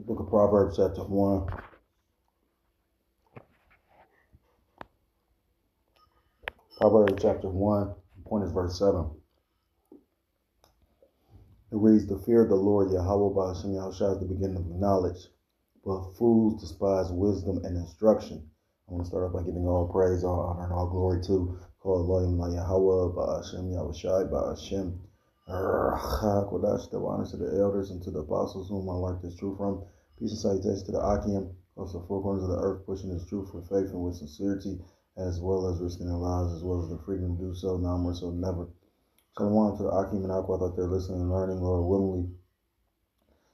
Book of Proverbs, chapter 1. Proverbs, chapter 1, point is verse 7. It reads, the fear of the Lord, Yahweh Ba'ashem Yahushua, is the beginning of knowledge, but fools despise wisdom and instruction. I want to start off by giving all praise, all honor, and all glory to Elohim, Yahweh Ba'ashem Yahushua Ba'ashem Kodash, the honors to the elders and to the apostles whom I learned this truth from. Peace and salutations to the Akim, also four corners of the earth, pushing this truth for faith and with sincerity, as well as risking their lives, as well as the freedom to do so, now more so than never. Shalom to the Akim and Aqua out there listening and learning, Lord, willingly.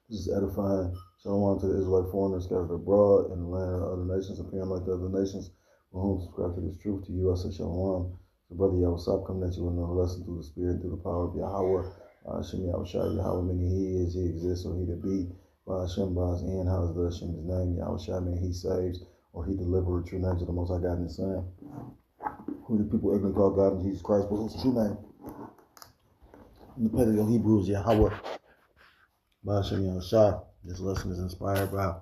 This is edifying. Shalom to the Israelite foreigners scattered abroad in the land of other nations, appearing like the other nations, with whom subscribe to this truth. To you, I say shalom. So, brother Yahweh, coming at you with another lesson through the Spirit, through the power of Yahweh. Hashem Yahushua, Yahweh, meaning He is, He exists, or He to be. Hashem, by His end, how is the Hashem His name? Yahushua, meaning He saves, or He delivers. True names of the Most High God and His Son. Who the people ignorantly call God and Jesus Christ, but who's the true name? In the Paleo Hebrews, Yahweh. Ba'ashem Yahushua. This lesson is inspired by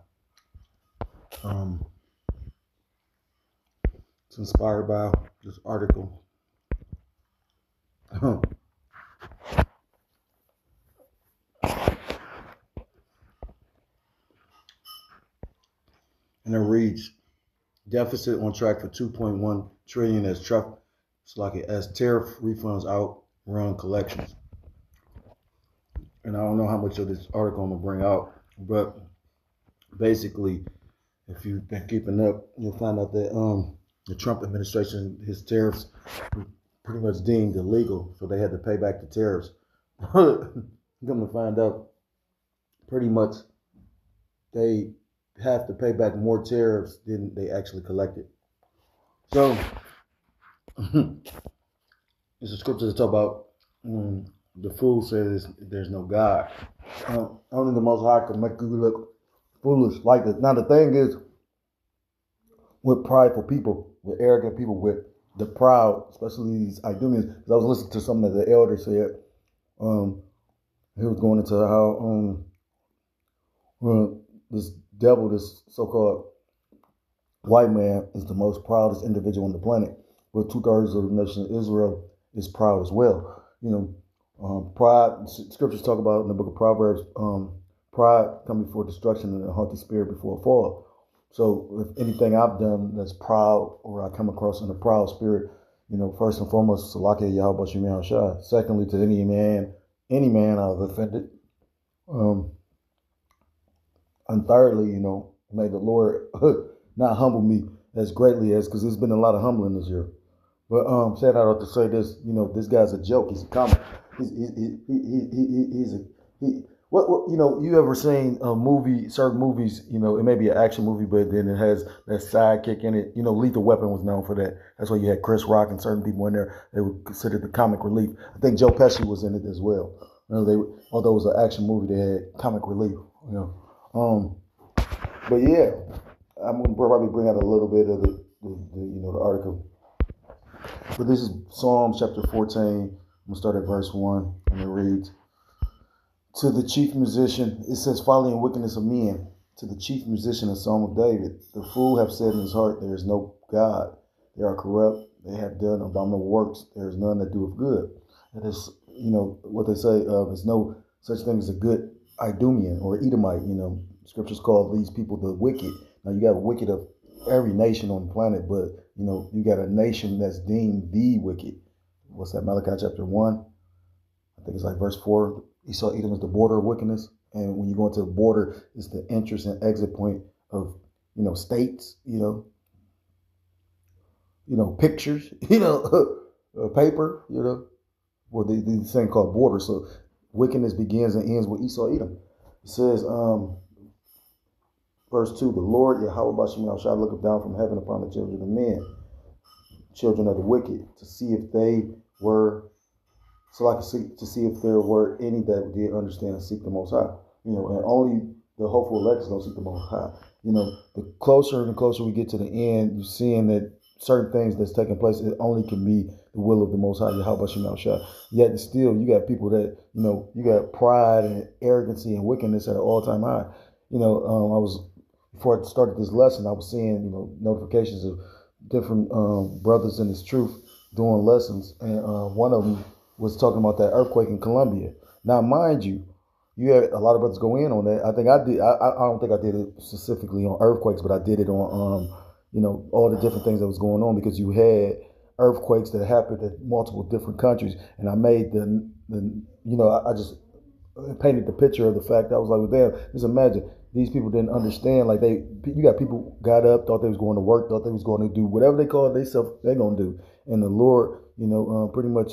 it's inspired by this article. And it reads, deficit on track for 2.1 trillion as tariff refunds outrun collections. And I don't know how much of this article I'm gonna bring out, but basically, if you've been keeping up, you'll find out that the Trump administration, his tariffs were pretty much deemed illegal, so they had to pay back the tariffs. Come to find out, pretty much they have to pay back more tariffs than they actually collected. So, it's a scripture to talk about. The fool says there's no God. Only the Most High can make you look foolish like this. Now the thing is, with prideful people, with arrogant people, with the proud, especially these Idumeans, because I was listening to something that the elder said. He was going into how this devil, this so-called white man, is the most proudest individual on the planet. But 2/3 of the nation of Israel is proud as well. Pride, scriptures talk about in the book of Proverbs, pride comes before destruction and a haughty spirit before a fall. So if anything I've done that's proud, or I come across in a proud spirit, first and foremost, Salakia Yahweh Bashim Yahushua. Secondly, to any man I've offended. And thirdly, may the Lord not humble me as greatly as, because there's been a lot of humbling this year. But said I ought to say this, this guy's a joke. He's a comic. You ever seen a movie, certain movies, it may be an action movie, but then it has that sidekick in it. Lethal Weapon was known for that. That's why you had Chris Rock and certain people in there. They were considered the comic relief. I think Joe Pesci was in it as well. Although it was an action movie, they had comic relief. But yeah, I'm gonna probably bring out a little bit of the article. But this is Psalms chapter 14. I'm going to start at verse 1, and it reads, to the chief musician, it says, folly and wickedness of men. To the chief musician, a psalm of David. The fool have said in his heart, there is no God. They are corrupt. They have done abominable works. There is none that doeth good. That is, what they say, there's no such thing as a good Idumean or Edomite. Scriptures call these people the wicked. Now, you got a wicked of every nation on the planet, but, you got a nation that's deemed the wicked. What's that? Malachi chapter 1. I think it's like verse 4. Esau, Edom is the border of wickedness. And when you go into the border, it's the entrance and exit point of, states, pictures, paper, well, the thing called border. So wickedness begins and ends with Esau, Edom. It says, verse 2, the Lord, Yahweh Bashim Yahushua, looketh down from heaven upon the children of men, children of the wicked, to see if they were, to see if there were any that did understand and seek the Most High. And only the hopeful electors don't seek the Most High. The closer and closer we get to the end, you're seeing that certain things that's taking place, it only can be the will of the Most High, Yahweh Shem Yahushua. Yet still, you got people that, you got pride and arrogancy and wickedness at an all-time high. I was, before I started this lesson, I was seeing, notifications of different brothers in this truth doing lessons, and one of them was talking about that earthquake in Colombia. Now, mind you, you had a lot of brothers go in on that. I think I did. I don't think I did it specifically on earthquakes, but I did it on, all the different things that was going on, because you had earthquakes that happened in multiple different countries, and I made I just painted the picture of the fact that I was like, well, damn, just imagine these people didn't understand. Like you got people got up, thought they was going to work, thought they was going to do whatever they call it themselves, they're going to do, and the Lord, pretty much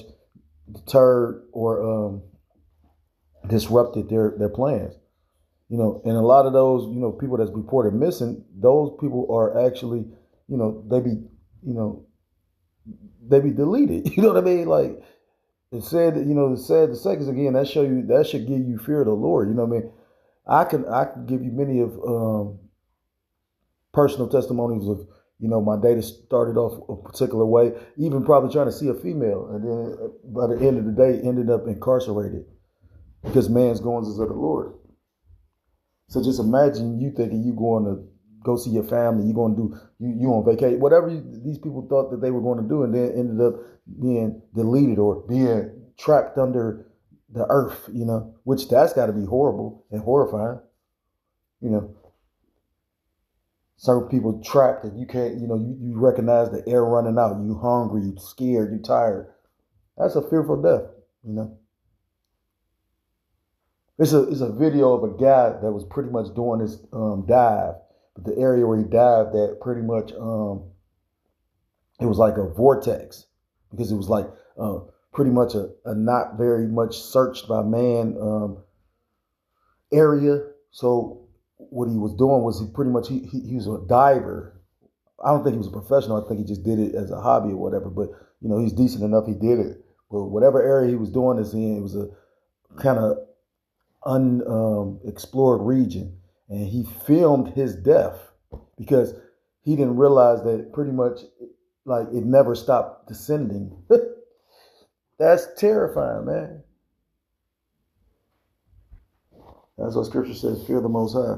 deterred or disrupted their plans. And a lot of those, people that's reported missing, those people are actually, they be, they be deleted. You know what I mean? Like it said, it said the seconds again. That should give you fear of the Lord. You know what I mean? I can give you many of personal testimonies of, my day that started off a particular way, even probably trying to see a female, and then by the end of the day ended up incarcerated because man's goings is of the Lord. So just imagine you thinking you going to go see your family, you going to do, you on vacation, whatever these people thought that they were going to do, and then ended up being deleted or being trapped under the earth, which that's got to be horrible and horrifying. Certain people trapped and you can't, you recognize the air running out, you hungry, you scared, you tired. That's a fearful death, It's a video of a guy that was pretty much doing this dive, but the area where he dived at pretty much it was like a vortex, because it was like pretty much a not very much searched by man area. So what he was doing was he was a diver. I don't think he was a professional. I think he just did it as a hobby or whatever. But he's decent enough. He did it. But whatever area he was doing this in, it was a kind of unexplored region, and he filmed his death because he didn't realize that pretty much like it never stopped descending. That's terrifying, man. That's what scripture says, fear the Most High.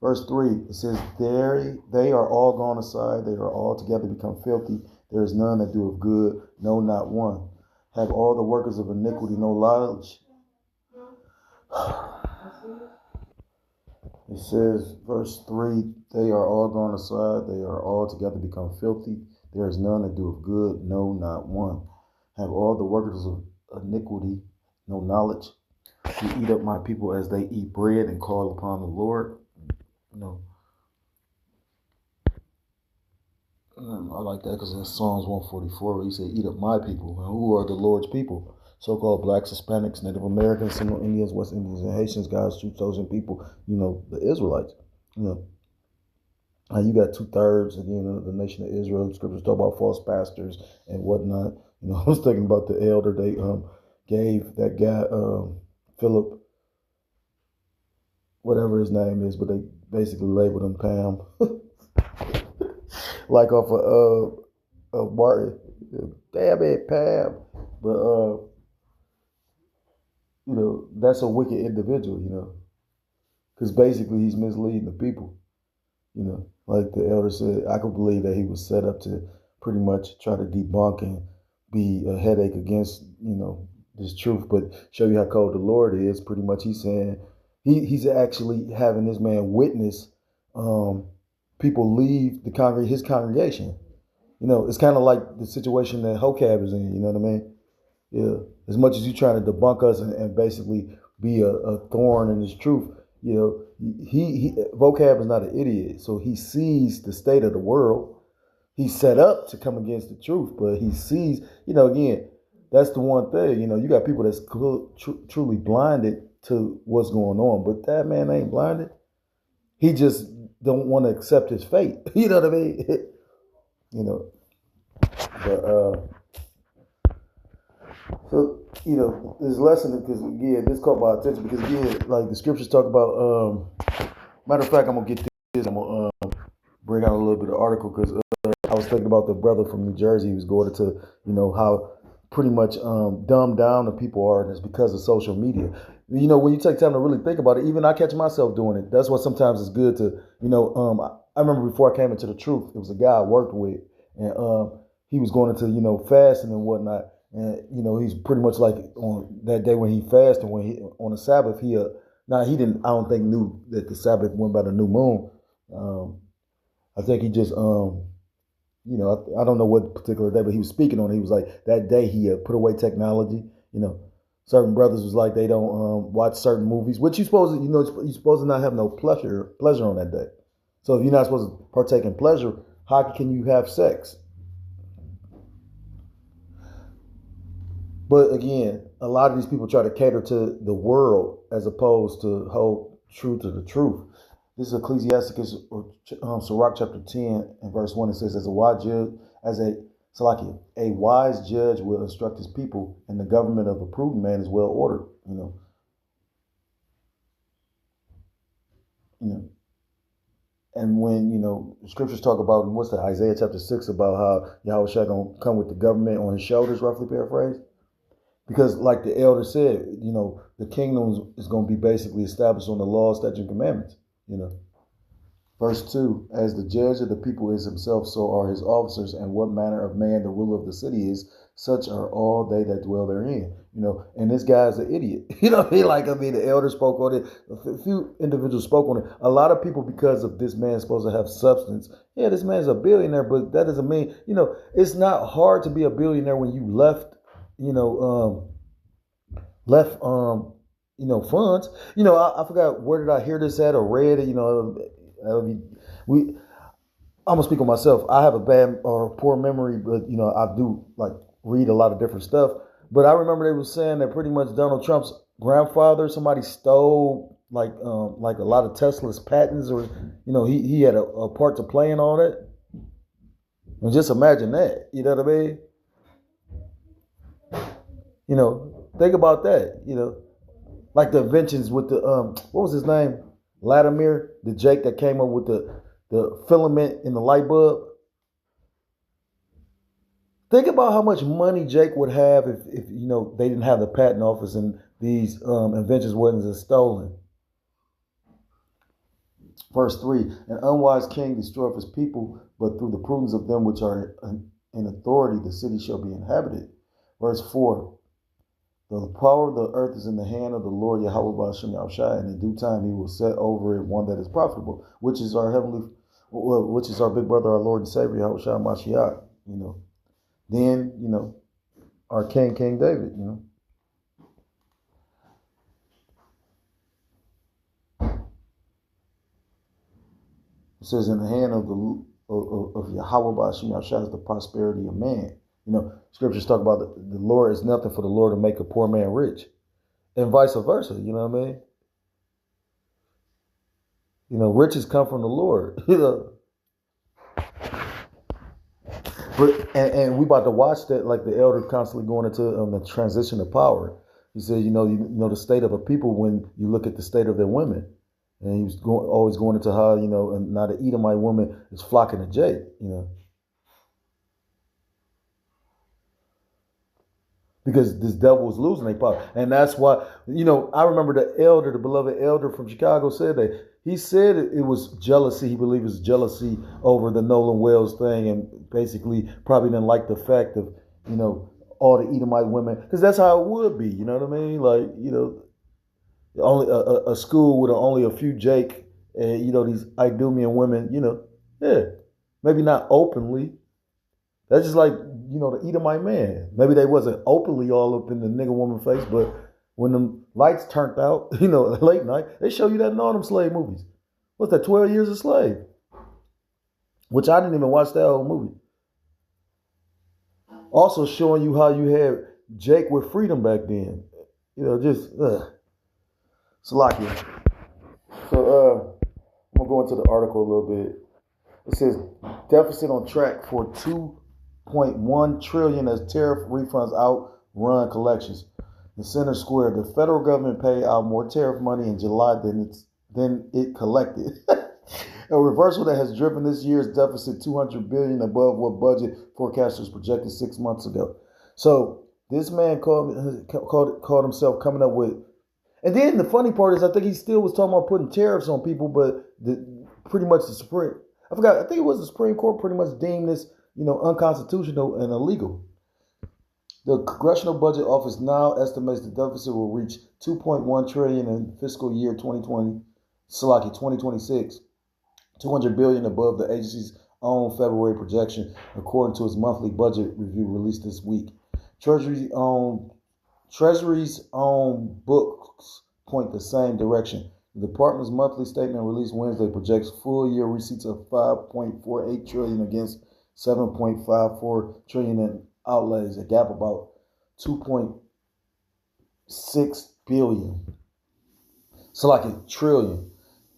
Verse 3, it says, they are all gone aside, they are all together become filthy. There is none that doeth good, no, not one. Have all the workers of iniquity no knowledge? It says, verse 3, they are all gone aside, they are all together become filthy. There is none that doeth good, no, not one. Have all the workers of iniquity no knowledge? You eat up my people as they eat bread and call upon the Lord. I like that because in Psalms 144, where he said, eat up my people. Who are the Lord's people? So-called blacks, Hispanics, Native Americans, Seminole Indians, West Indians, and Haitians, God's true chosen people, the Israelites. You got 2/3, again, of the nation of Israel. The scriptures talk about false pastors and whatnot. I was thinking about the elder they gave that guy, Philip, whatever his name is, but they basically labeled him Pam. Like off of Martin. Damn it, Pam. But, that's a wicked individual, because basically he's misleading the people. Like the elder said, I could believe that he was set up to pretty much try to debunk and be a headache against, this truth, but show you how cold the Lord is. Pretty much he's saying he's actually having this man witness people leave his congregation. It's kind of like the situation that Hokab is in, you know what I mean? Yeah. As much as you trying to debunk us and basically be a thorn in his truth, he Vocab is not an idiot, so he sees the state of the world. He's set up to come against the truth, but he sees, again, that's the one thing, you got people that's truly blinded to what's going on, but that man ain't blinded. He just don't want to accept his fate. You know what I mean? But so, this lesson, because again, this caught my attention because again, like the scriptures talk about, matter of fact, I'm going to get this, I'm going to bring out a little bit of article because I was thinking about the brother from New Jersey who was going into, how pretty much dumbed down the people are, and it's because of social media. when you take time to really think about it, even I catch myself doing it. That's why sometimes it's good to, I remember before I came into the truth, it was a guy I worked with, and he was going into, fasting and whatnot. And, he's pretty much like on that day when he fasted, when he, on the Sabbath, he didn't, I don't think knew that the Sabbath went by the new moon. I think he just, I don't know what particular day, but he was speaking on it. He was like, that day he put away technology, certain brothers was like they don't watch certain movies, which you're supposed to not have no pleasure on that day. So if you're not supposed to partake in pleasure, how can you have sex? But again, a lot of these people try to cater to the world as opposed to hold true to the truth. This is Ecclesiasticus or Sirach chapter 10 and verse 1. It says, a wise judge will instruct his people, and the government of a prudent man is well ordered. And when, scriptures talk about, what's that, Isaiah chapter 6, about how Yahweh Shai going to come with the government on his shoulders, roughly paraphrased. Because like the elder said, the kingdom is going to be basically established on the law, statutes, and commandments. Verse 2, as the judge of the people is himself, so are his officers, and what manner of man the ruler of the city is, such are all they that dwell therein. And this guy's an idiot. The elder spoke on it. A few individuals spoke on it. A lot of people, because of this man's supposed to have substance. Yeah, this man's a billionaire, but that doesn't mean, it's not hard to be a billionaire when you left funds. I forgot where did I hear this at or read it. I'm gonna speak on myself. I have a bad or poor memory, but I do like read a lot of different stuff. But I remember they were saying that pretty much Donald Trump's grandfather, somebody stole like a lot of Tesla's patents, or he had a part to play in all that. And just imagine that. You know what I mean? Think about that. Like the inventions with the what was his name? Latimer, the Jake that came up with the filament in the light bulb. Think about how much money Jake would have if they didn't have the patent office and these inventions wasn't stolen. Verse 3, an unwise king destroyeth his people, but through the prudence of them which are in authority the city shall be inhabited. Verse 4, the power of the earth is in the hand of the Lord Yahweh Ba'ashem Yahushai, and in due time he will set over it one that is profitable, which is our big brother, our Lord and Savior, Yahushua Mashiach. Then, our King David, It says, in the hand of Yahweh Ba'ashem Yahushai is the prosperity of man. Scriptures talk about the Lord is nothing for the Lord to make a poor man rich, and vice versa. You know what I mean? Riches come from the Lord. But and we about to watch that, like the elder constantly going into the transition of power. He said, the state of a people when you look at the state of their women, and he was always going into how and now the Edomite woman is flocking to Jake. Because this devil was losing their power. And that's why, I remember the beloved elder from Chicago said that. He said it was jealousy. He believed it was jealousy over the Nolan Wells thing, and basically probably didn't like the fact of, all the Edomite women. Because that's how it would be, you know what I mean? Like, only a school with only a few Jake and, these Idumean women, yeah. Maybe not openly. That's just like, the Edomite man. Maybe they wasn't openly all up in the nigger woman face, but when them lights turned out, late night, they show you that in all them slave movies. What's that, 12 Years a Slave? Which I didn't even watch that whole movie. Also showing you how you had Jake with freedom back then. Salakia. So I'm going to go into the article a little bit. It says, deficit on track for 2.1 trillion as tariff refunds outrun collections. The center square, the federal government paid out more tariff money in July than it collected. A reversal that has driven this year's deficit $200 billion above what budget forecasters projected 6 months ago. So this man called himself coming up with, And then the funny part is, I think he still was talking about putting tariffs on people, but pretty much the Supreme, I forgot, I think it was the Supreme Court pretty much deemed this, unconstitutional and illegal. The Congressional Budget Office now estimates the deficit will reach $2.1 trillion in fiscal year 2026, $200 billion above the agency's own February projection, according to its monthly budget review released this week. Treasury's own books point the same direction. The department's monthly statement released Wednesday projects full-year receipts of $5.48 trillion against $7.54 trillion in outlays, a gap about $2.6 billion. So like a trillion.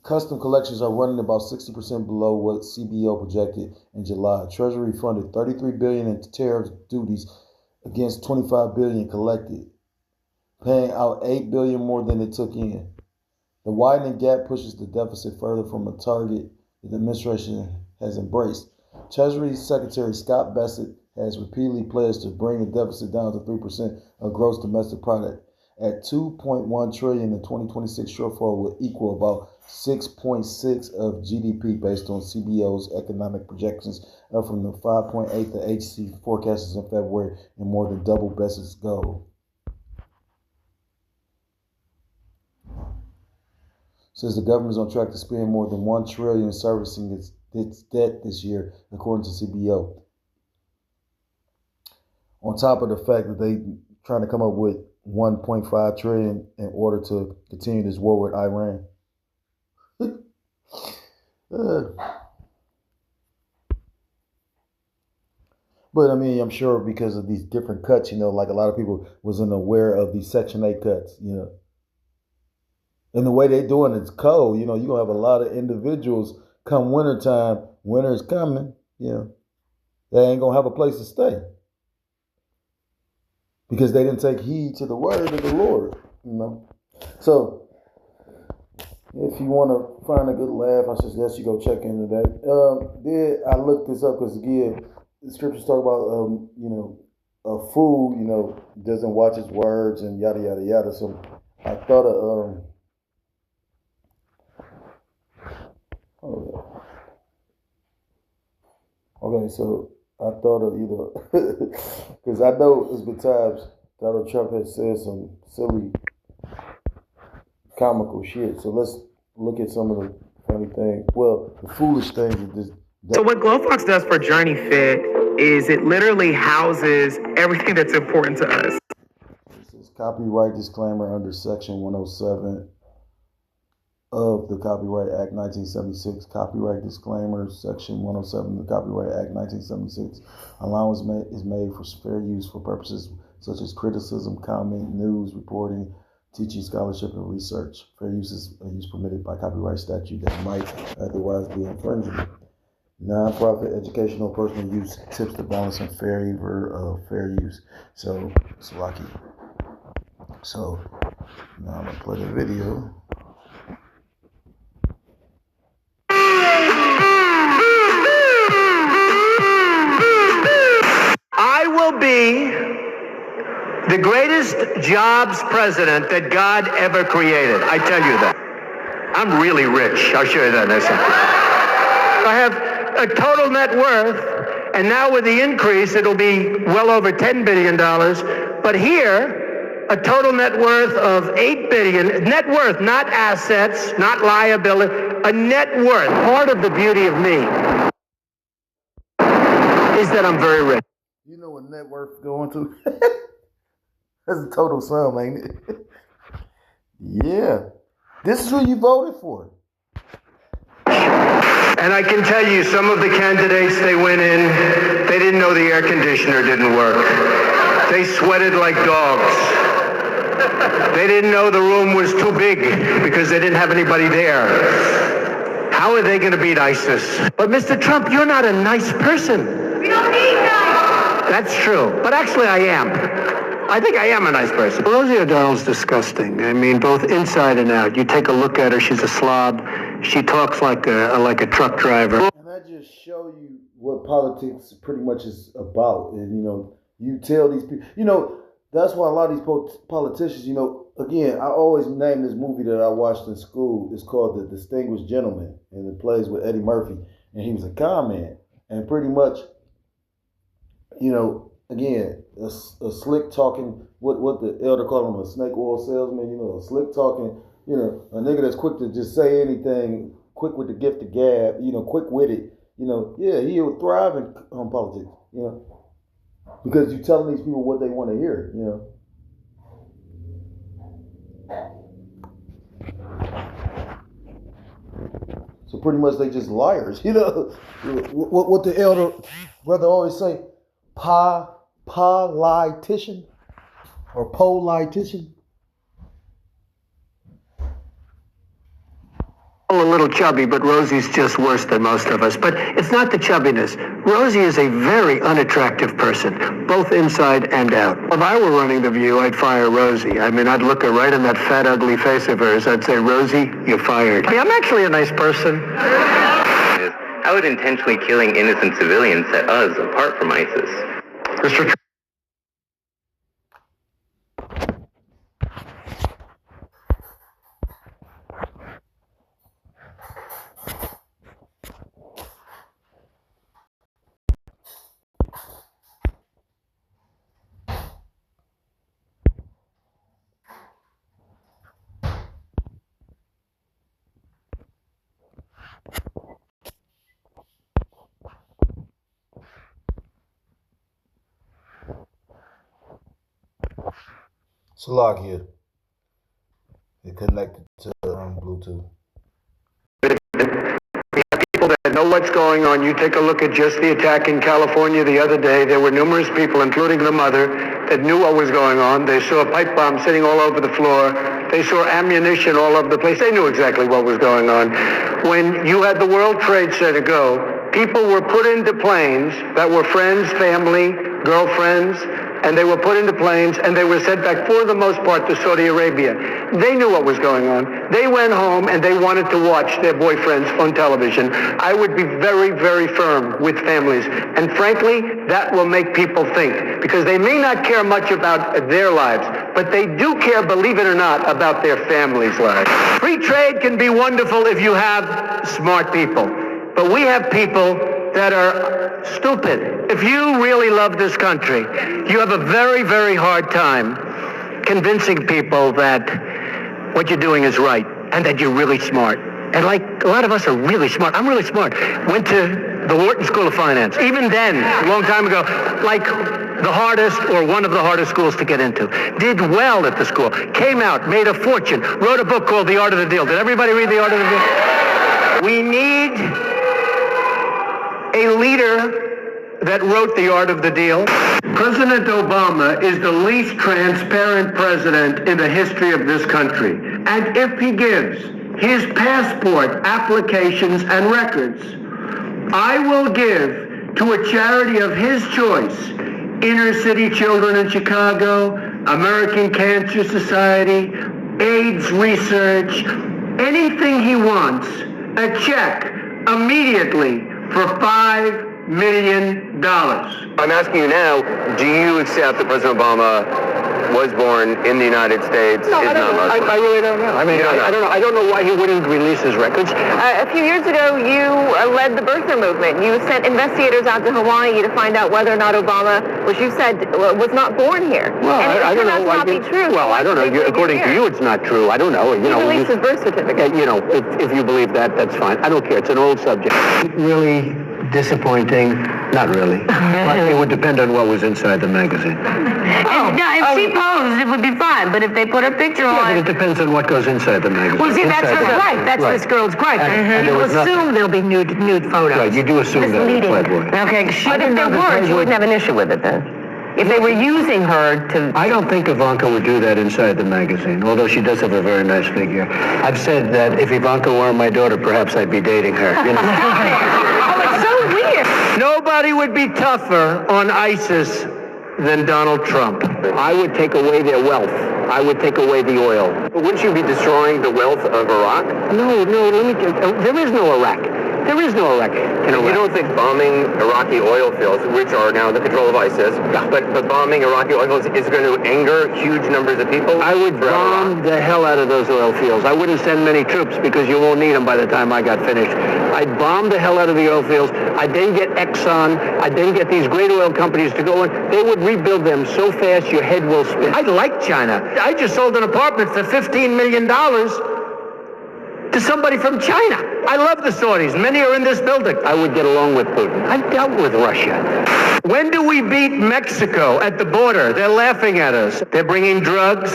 Custom collections are running about 60% below what CBO projected in July. Treasury funded $33 billion in tariff duties against $25 billion collected, paying out $8 billion more than it took in. The widening gap pushes the deficit further from a target the administration has embraced. Treasury Secretary Scott Bessent has repeatedly pledged to bring the deficit down to 3% of gross domestic product. At $2.1 trillion, the 2026 shortfall will equal about 6.6% of GDP based on CBO's economic projections, up from the 5.8% the agency forecasted in February and more than double Bessent's goal. Says the government is on track to spend more than $1 trillion servicing its debt this year, according to CBO. On top of the fact that they trying to come up with $1.5 trillion in order to continue this war with Iran. But I mean, I'm sure because of these different cuts, like a lot of people wasn't aware of these Section 8 cuts, And the way they're doing it's cold, you're going to have a lot of individuals come wintertime, winter's coming, they ain't going to have a place to stay. Because they didn't take heed to the word of the Lord, So, if you want to find a good laugh, I suggest you go check into that. I looked this up because, again, the scriptures talk about, a fool, doesn't watch his words and yada, yada, yada. So, I thought of, okay, so I thought of because I know it's been times Donald Trump has said some silly, comical shit. So let's look at some of the funny things. Well, the foolish things. So what GlowFox does for Journey Fit is it literally houses everything that's important to us. This is copyright disclaimer under Section 107 of the Copyright Act 1976. Copyright disclaimer, Section 107 of the Copyright Act 1976. Allowance is made for fair use for purposes such as criticism, comment, news, reporting, teaching, scholarship, and research. Fair use is a use permitted by copyright statute that might otherwise be infringing. Non-profit, educational, personal use tips the balance in favor of fair use. So, it's lucky. So, now I'm going to play the video. I will be the greatest jobs president that God ever created. I tell you that. I'm really rich. I'll show you that in a second. I have a total net worth, and now with the increase, it'll be well over $10 billion. But here, a total net worth of $8 billion. Net worth, not assets, not liability, a net worth. Part of the beauty of me is that I'm very rich. You know what net worth going to? That's a total sum, ain't it? Yeah. This is who you voted for. And I can tell you, some of the candidates, they went in, they didn't know the air conditioner didn't work. They sweated like dogs. They didn't know the room was too big because they didn't have anybody there. How are they going to beat ISIS? But Mr. Trump, you're not a nice person. We don't need that. That's true. But actually, I am. I think I am a nice person. Rosie O'Donnell's disgusting. I mean, both inside and out. You take a look at her, she's a slob. She talks like a truck driver. And I just show you what politics pretty much is about. And, you tell these people, that's why a lot of these politicians, again, I always name this movie that I watched in school. It's called The Distinguished Gentleman, and it plays with Eddie Murphy, and he was a con man, and pretty much, again, a slick talking, what the elder called him, a snake oil salesman, a slick talking, a nigga that's quick to just say anything, quick with the gift of gab, quick witted, yeah, he would thrive in politics, because you're telling these people what they want to hear. So pretty much they just liars, what the elder brother always say, politician or politician. A little chubby, but Rosie's just worse than most of us. But it's not the chubbiness. Rosie is a very unattractive person, both inside and out. If I were running The View, I'd fire Rosie. I mean, I'd look her right in that fat, ugly face of hers. I'd say, Rosie, you're fired. Hey, I'm actually a nice person. How would intentionally killing innocent civilians set us apart from ISIS? Mr. Salakia. It connected to Bluetooth. People that know what's going on. You take a look at just the attack in California the other day. There were numerous people, including the mother, that knew what was going on. They saw pipe bombs sitting all over the floor. They saw ammunition all over the place. They knew exactly what was going on. When you had the World Trade Center go, people were put into planes that were friends, family, girlfriends, and they were put into planes and they were sent back for the most part to Saudi Arabia. They knew what was going on. They went home and they wanted to watch their boyfriends on television. I would be very, very firm with families. And frankly, that will make people think, because they may not care much about their lives, but they do care, believe it or not, about their families' lives. Free trade can be wonderful if you have smart people, but we have people that are stupid. If you really love this country, you have a very, very hard time convincing people that what you're doing is right and that you're really smart. And like a lot of us are really smart. I'm really smart. Went to the Wharton School of Finance. Even then, a long time ago, like the hardest or one of the hardest schools to get into. Did well at the school. Came out, made a fortune, wrote a book called The Art of the Deal. Did everybody read The Art of the Deal? We need a leader that wrote The Art of the Deal. President Obama is the least transparent president in the history of this country. And if he gives his passport applications and records, I will give to a charity of his choice, Inner City Children in Chicago, American Cancer Society, AIDS Research, anything he wants, a check immediately for $5 million. I'm asking you now, do you accept that President Obama was born in the United States? No, I really don't know. I mean, I don't know why he wouldn't release his records. A few years ago, you led the birther movement. You sent investigators out to Hawaii to find out whether or not Obama, which you said was not born here. Well, and I don't know. Not be true. Well, I don't know. According to you, it's not true. I don't know. He released his birth certificate. If you believe that, that's fine. I don't care. It's an old subject. Really disappointing. Not really. But it would depend on what was inside the magazine. If she posed, it would be fine. But if they put a picture on... But it depends on what goes inside the magazine. Well, see, that's her gripe. That's this girl's gripe. And You assume there'll be nude photos. Right, you do assume that with Playboy. Okay, but if there weren't, you wouldn't have an issue with it then. If they were using her to... I don't think Ivanka would do that inside the magazine, although she does have a very nice figure. I've said that if Ivanka were my daughter, perhaps I'd be dating her. Oh, it's so weird. Nobody would be tougher on ISIS than Donald Trump. I would take away their wealth. I would take away the oil. But wouldn't you be destroying the wealth of Iraq? No, there is no Iraq. There is no Iraq in Iraq. You don't think bombing Iraqi oil fields, which are now in the control of ISIS, but bombing Iraqi oil fields is going to anger huge numbers of people? I would bomb the hell out of those oil fields. I wouldn't send many troops because you won't need them by the time I got finished. I'd bomb the hell out of the oil fields. I'd then get Exxon. I'd then get these great oil companies to go in. They would rebuild them so fast your head will spin. I like China. I just sold an apartment for $15 million to somebody from China. I love the Saudis. Many are in this building. I would get along with Putin. I've dealt with Russia. When do we beat Mexico at the border? They're laughing at us. They're bringing drugs.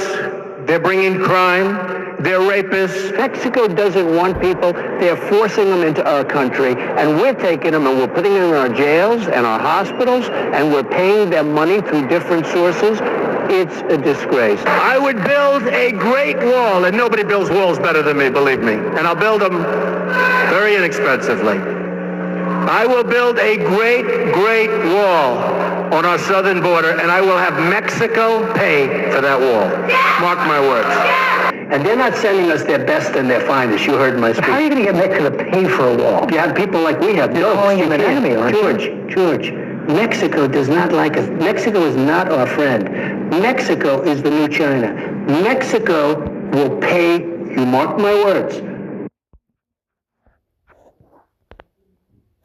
They're bringing crime. They're rapists. Mexico doesn't want people. They're forcing them into our country, and we're taking them and we're putting them in our jails and our hospitals, and we're paying them money through different sources. It's a disgrace. I would build a great wall, and nobody builds walls better than me, believe me. And I'll build them very inexpensively. I will build a great, great wall on our southern border, and I will have Mexico pay for that wall. Mark my words. And they're not sending us their best and their finest. You heard my speech. How are you going to get Mexico to pay for a wall? You have people like we have. They're calling him an enemy, aren't you? George, Mexico does not like us. Mexico is not our friend. Mexico is the new China. Mexico will pay, you mark my words.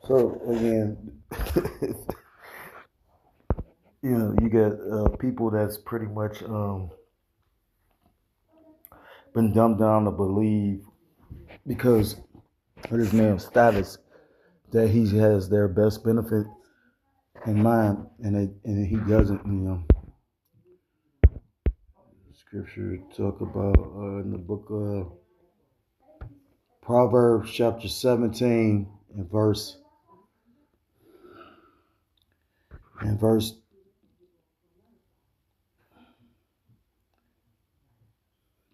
So again, you got people that's pretty much been dumbed down to believe because of this man's status that he has their best benefit in mind, and he doesn't. Scripture talk about in the book of Proverbs chapter 17 and verse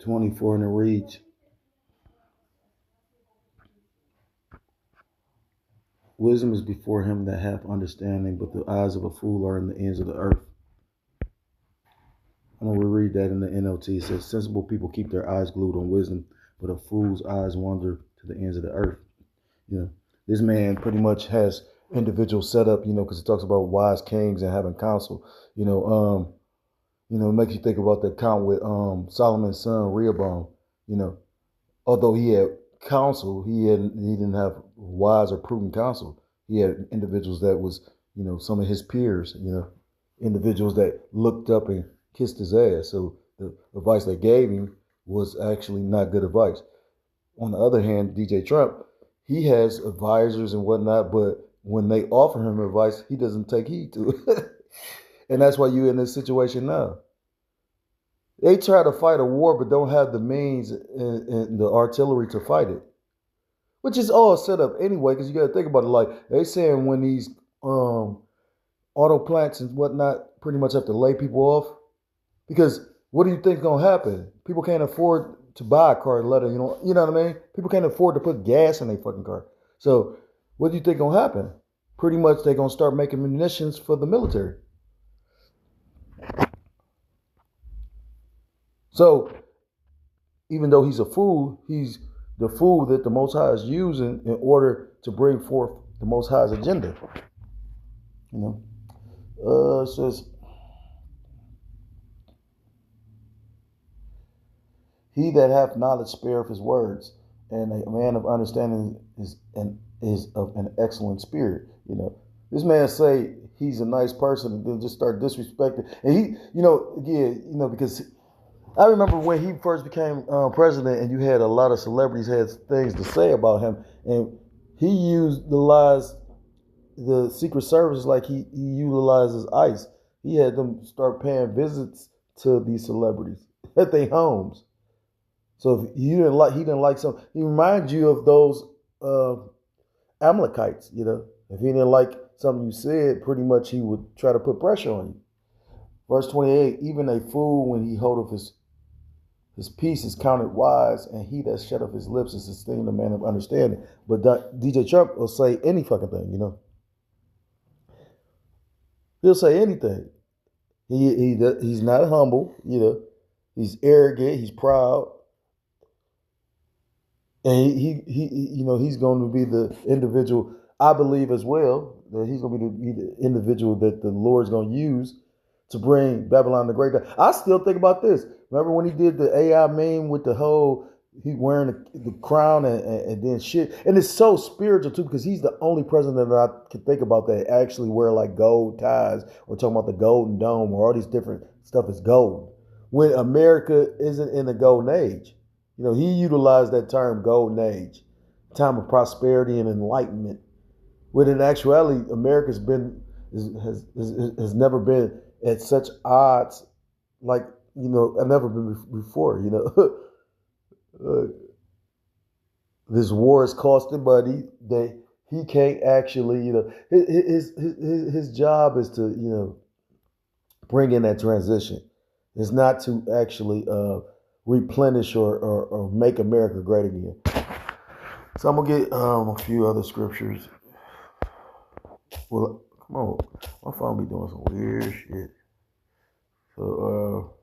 24, and it reads, wisdom is before him that hath understanding, but the eyes of a fool are in the ends of the earth. I'm going to reread that in the NLT. It says, sensible people keep their eyes glued on wisdom, but a fool's eyes wander to the ends of the earth. This man pretty much has individuals set up, because it talks about wise kings and having counsel. It makes you think about the account with Solomon's son Rehoboam. Although he had counsel, he didn't have wise or prudent counsel. He had individuals that was, some of his peers, individuals that looked up and kissed his ass. So the advice they gave him was actually not good advice. On the other hand, DJ Trump, he has advisors and whatnot, but when they offer him advice, he doesn't take heed to it. And that's why you're in this situation now. They try to fight a war, but don't have the means and the artillery to fight it, which is all set up anyway, because you got to think about it. Like they saying when these auto plants and whatnot pretty much have to lay people off, because what do you think is going to happen? People can't afford to buy a car and let it, you know what I mean? People can't afford to put gas in their fucking car. So what do you think going to happen? Pretty much they're going to start making munitions for the military. So even though he's a fool, he's the fool that the Most High is using in order to bring forth the Most High's agenda. It says, he that hath knowledge spareth his words, and a man of understanding is of an excellent spirit. This man say he's a nice person and then just start disrespecting. And he, because I remember when he first became president, and you had a lot of celebrities had things to say about him, and he utilized the Secret Service like he utilizes ICE. He had them start paying visits to these celebrities at their homes. So if he didn't like something, he reminds you of those Amalekites. If he didn't like something you said, pretty much he would try to put pressure on you. Verse 28: even a fool, when he holdeth his peace, is counted wise, and he that shutteth his lips is esteemed a man of understanding. But DJ Trump will say any fucking thing. He'll say anything. He's not humble. He's arrogant. He's proud. And he's going to be the individual, I believe as well, that he's going to be the individual that the Lord's going to use to bring Babylon the Great down. I still think about this. Remember when he did the AI meme with the whole, he wearing the crown and then shit. And it's so spiritual too, because he's the only president that I can think about that actually wear like gold ties, or talking about the golden dome, or all these different stuff is gold. When America isn't in the golden age. He utilized that term golden age, time of prosperity and enlightenment. When in actuality, America's has never been at such odds, like, I've never been before. This war is costing money that he can't actually, his job is to, bring in that transition. It's not to actually replenish or make America great again. So I'm gonna get a few other scriptures. Well, come on, my phone be doing some weird shit. So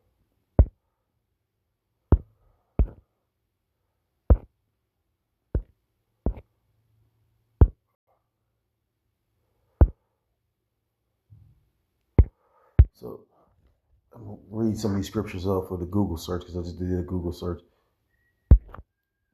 I'm gonna read some of these scriptures off of the Google search, because I just did a Google search.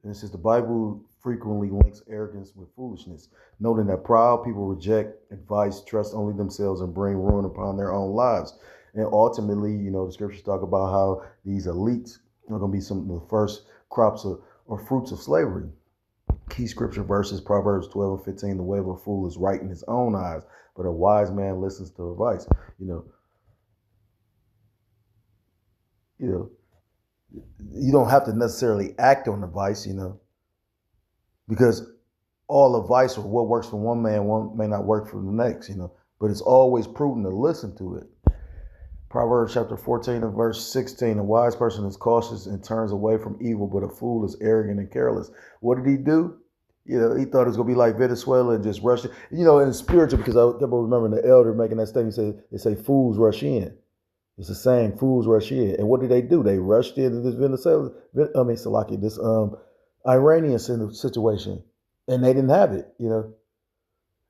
And it says the Bible frequently links arrogance with foolishness, noting that proud people reject advice, trust only themselves, and bring ruin upon their own lives. And ultimately, the scriptures talk about how these elites are going to be some of the first crops or fruits of slavery. Key scripture verses, Proverbs 12 and 15, the way of a fool is right in his own eyes, but a wise man listens to advice. You don't have to necessarily act on advice, because all advice or what works for one man may not work for the next, but it's always prudent to listen to it. Proverbs chapter 14 and verse 16, a wise person is cautious and turns away from evil, but a fool is arrogant and careless. What did he do? He thought it was going to be like Venezuela and just rush it. In spiritual, because I kept remembering the elder making that statement, they say fools rush in. It's a saying, fools rush in. And what did they do? They rushed into this this Iranian situation, and they didn't have it,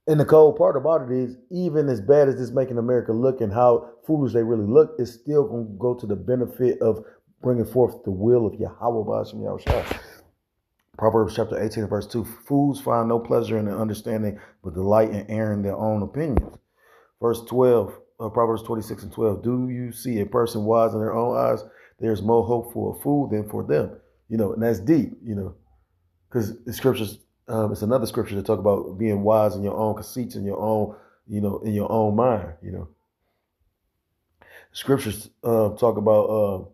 And the cold part about it is, even as bad as this making America look and how foolish they really look, it's still going to go to the benefit of bringing forth the will of Yahweh B'Ashem Yahushua. Proverbs chapter 18 verse 2, fools find no pleasure in their understanding, but delight in airing their own opinions. Verse 12, Proverbs 26 and 12, do you see a person wise in their own eyes? There's more hope for a fool than for them. And that's deep, because the scriptures, it's another scripture to talk about being wise in your own conceits, in your own, in your own mind, Scriptures talk about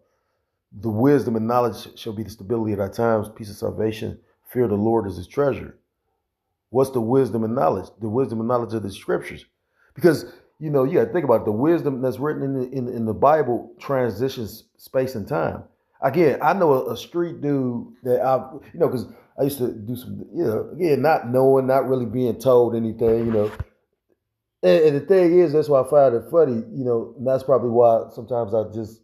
the wisdom and knowledge shall be the stability of our times, peace of salvation. Fear of the Lord is his treasure. What's the wisdom and knowledge? The wisdom and knowledge of the scriptures. Because, you got to think about it. The wisdom that's written in the Bible transitions space and time. Again, I know a street dude that because I used to do some, again, not knowing, not really being told anything, And the thing is, that's why I find it funny, and that's probably why sometimes I just,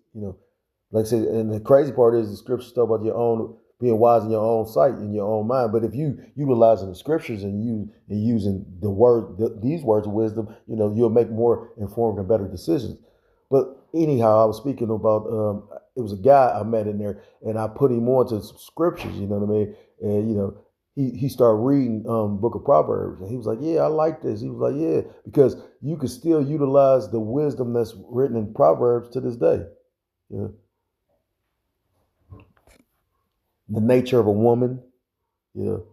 like I said, and the crazy part is the scriptures talk about your own, being wise in your own sight, in your own mind. But if you utilizing the scriptures and using these words of wisdom, you'll make more informed and better decisions. But anyhow, I was speaking about, it was a guy I met in there, and I put him on to some scriptures, you know what I mean? And, he started reading Book of Proverbs, and he was like, yeah, I like this. He was like, yeah, because you can still utilize the wisdom that's written in Proverbs to this day. The nature of a woman, so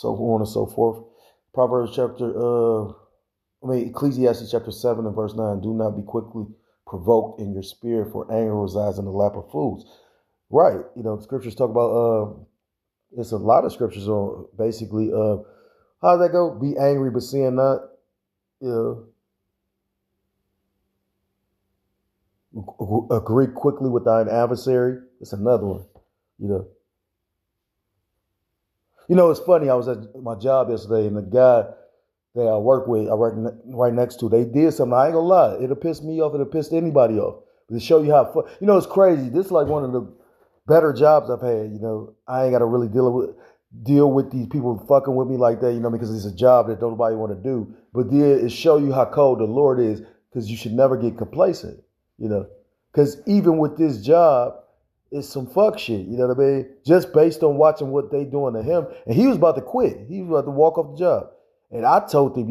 on and so forth. Proverbs Ecclesiastes chapter 7 and verse 9, do not be quickly provoked in your spirit, for anger resides in the lap of fools. Right. Scriptures talk about, it's a lot of scriptures on basically, how does that go? Be angry, but sin not, agree quickly with thine adversary. It's another one, it's funny. I was at my job yesterday, and the guy that I work right next to, they did something. I ain't gonna lie. It'll piss me off. It'll piss anybody off. To show you how, it's crazy. This is like one of the better jobs I've had. I ain't got to really deal with these people fucking with me like that, because it's a job that nobody want to do. But then it show you how cold the Lord is, because you should never get complacent, because even with this job, it's some fuck shit, you know what I mean? Just based on watching what they doing to him. And he was about to quit. He was about to walk off the job. And I told him,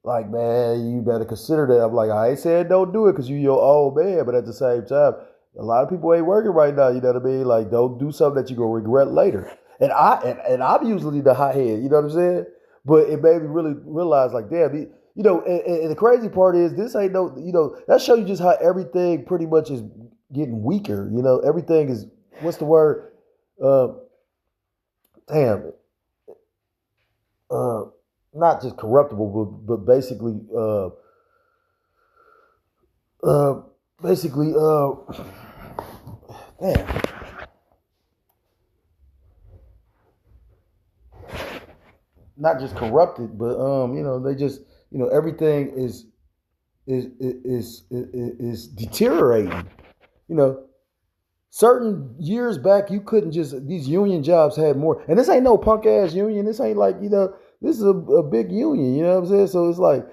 like, man, you better consider that. I'm like, I ain't saying don't do it because you your old man. But at the same time, a lot of people ain't working right now, you know what I mean? Like, don't do something that you're going to regret later. And I'm usually the hothead, you know what I'm saying? But it made me really realize, like, damn, and the crazy part is this ain't that show you just how everything pretty much is getting weaker. Everything is, what's the word? Not just corruptible, but basically, not just corrupted, but they just, everything is deteriorating. Certain years back, you couldn't just, these union jobs had more, and this ain't no punk ass union. This ain't like, this is a big union, you know what I'm saying? So it's like,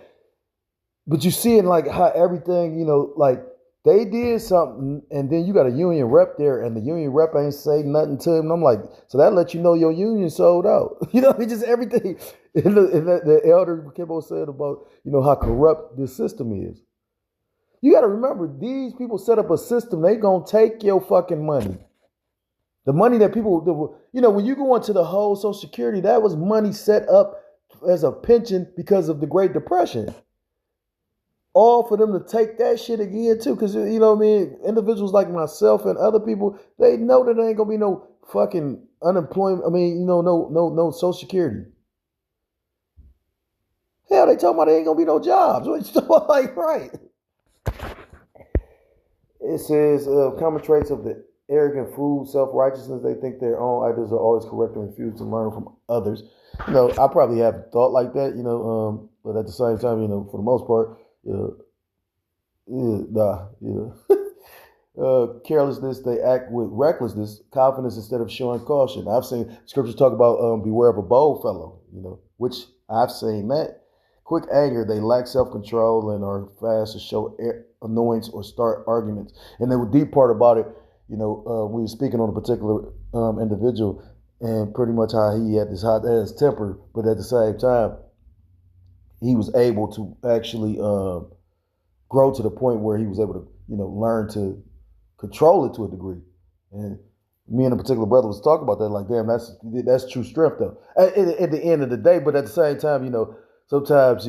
but you see it like how everything, like they did something, and then you got a union rep there, and the union rep ain't say nothing to him. And I'm like, so that lets you know your union sold out. It's just everything. And the elder Kimbo said about, how corrupt this system is. You got to remember, these people set up a system. They going to take your fucking money. The money that people, when you go into the whole Social Security, that was money set up as a pension because of the Great Depression. All for them to take that shit again too. Because, individuals like myself and other people, they know that there ain't going to be no fucking unemployment. No Social Security. Hell, they talking about there ain't going to be no jobs. What you talking about? Like, right. It says, common traits of the arrogant fool, self-righteousness. They think their own ideas are always correct and refuse to learn from others. I probably have thought like that, but at the same time, for the most part, carelessness, they act with recklessness, confidence instead of showing caution. I've seen scriptures talk about beware of a bold fellow, which I've seen that. Quick anger, they lack self-control and are fast to show annoyance or start arguments. And the deep part about it, we were speaking on a particular individual and pretty much how he had this hot ass temper, but at the same time, he was able to actually grow to the point where he was able to, learn to control it to a degree. And me and a particular brother was talking about that, like, damn, that's true strength though. At the end of the day, but at the same time, sometimes,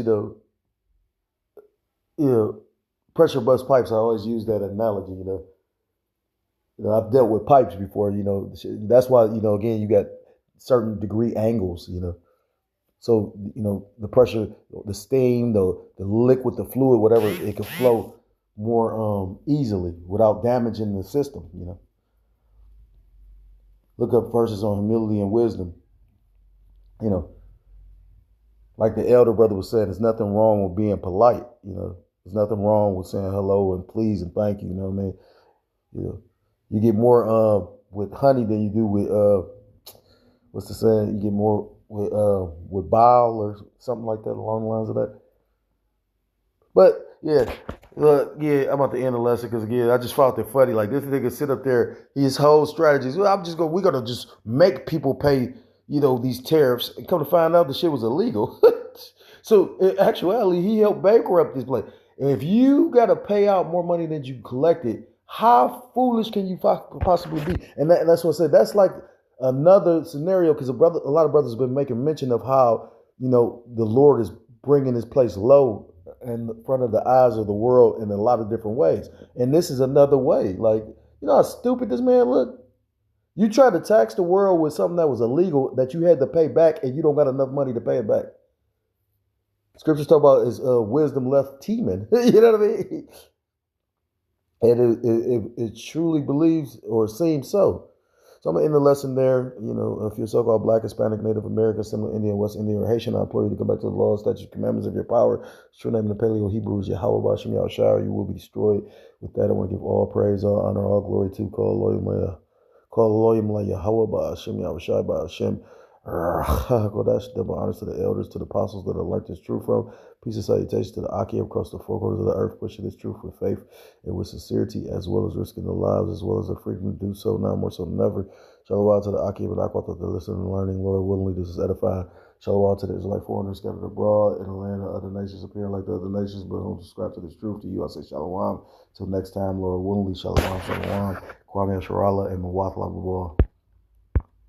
pressure bust pipes. I always use that analogy, I've dealt with pipes before, that's why, again, you got certain degree angles, So, the pressure, the steam, the liquid, the fluid, whatever, it can flow more easily without damaging the system, Look up verses on humility and wisdom. Like the elder brother was saying, there's nothing wrong with being polite, There's nothing wrong with saying hello and please and thank you, you know what I mean? You get more with honey than you do with, what's the saying? You get more with bile or something like that, along the lines of that. But yeah, I'm about to end the lesson because again, I just found it funny. Like this nigga sit up there, his whole strategies. Well, we're gonna just make people pay, these tariffs, and come to find out the shit was illegal. So in actuality, he helped bankrupt this place. And if you gotta pay out more money than you collected, how foolish can you possibly be? And that's what I said. That's like another scenario because a lot of brothers have been making mention of how the Lord is bringing this place low in front of the eyes of the world in a lot of different ways. And this is another way. Like, how stupid this man looked? You tried to tax the world with something that was illegal that you had to pay back, and you don't got enough money to pay it back. Scriptures talk about is wisdom left teeming. You know what I mean? And it truly believes or seems so. So I'm going to end the lesson there. You know, if you're so-called Black, Hispanic, Native American, Seminole Indian, West Indian, or Haitian, I implore you to come back to the laws, statutes, commandments of your power. True name in the Paleo Hebrew is Yahweh Bashem Yahushua. You will be destroyed. With that, I want to give all praise, all honor, all glory to call Yahweh Bashem Yahushua Bashem. Kodash, double honors to the elders, to the apostles that have learned this truth from. Peace and salutations to the Aki across the four corners of the earth, pushing this truth with faith and with sincerity, as well as risking their lives, as well as the freedom to do so now more so than ever. Shalom to the Aki and Aqua, the listening and learning. Lord, willingly, this is edifying. Shalom to the Israelite foreigners scattered abroad in the land of other nations, appearing like the other nations, but who subscribe to this truth. To you, I say shalom. Till next time, Lord, willingly, shalom, shalom. Kwame Sharala and Mawatha Lababah.